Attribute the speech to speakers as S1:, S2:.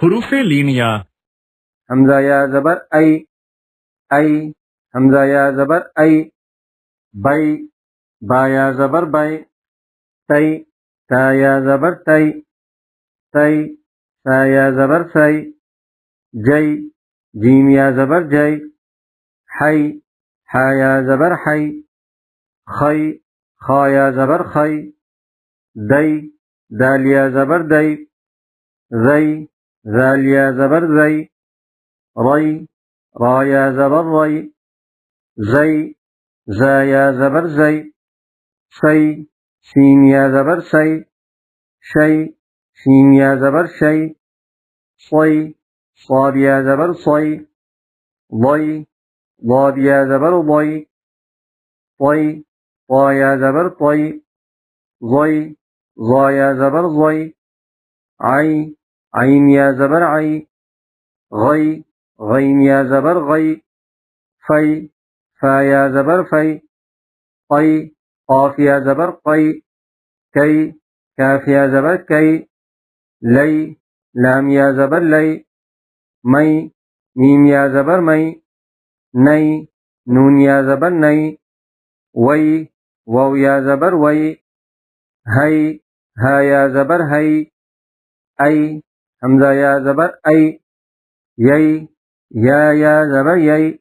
S1: حروف لینیا:
S2: حمزہ یا زبر ای، حمزہ یا زبر ای، بئی، با یا زبر بئی، تی، تا یا زبر تی، سا یا زبر سی، جئی، جیم یا زبر جئی، حی، حا یا زبر حی، خی، خا یا زبر خی، دی، دال یا زبر دی، زی، زال یا زبر زی، ری، را یا زبر ری، زی، زا یا زبر زی، سی، سین یا زبر سی، شی، شین یا زبر شی، صی، صاد یا زبر صی، ضی، ضاد یا زبر ضی، طی، طا یا زبر طی، ضی، ضا یا زبر ضی، عی، عین یا زبر عی، غی، غین یا زبر غی، فی، فا یا زبر فی، قی، قاف یا زبر قی، کی، کاف یا زبر کی، لی، لام یا زبر لی، می، میم یا زبر می، نی، نون یا زبر نی، وی، واو یا زبر وی، ہی، ہا یا زبر ہی، ای، حمزہ یا زبر ای، یئی، یا زبر یئی،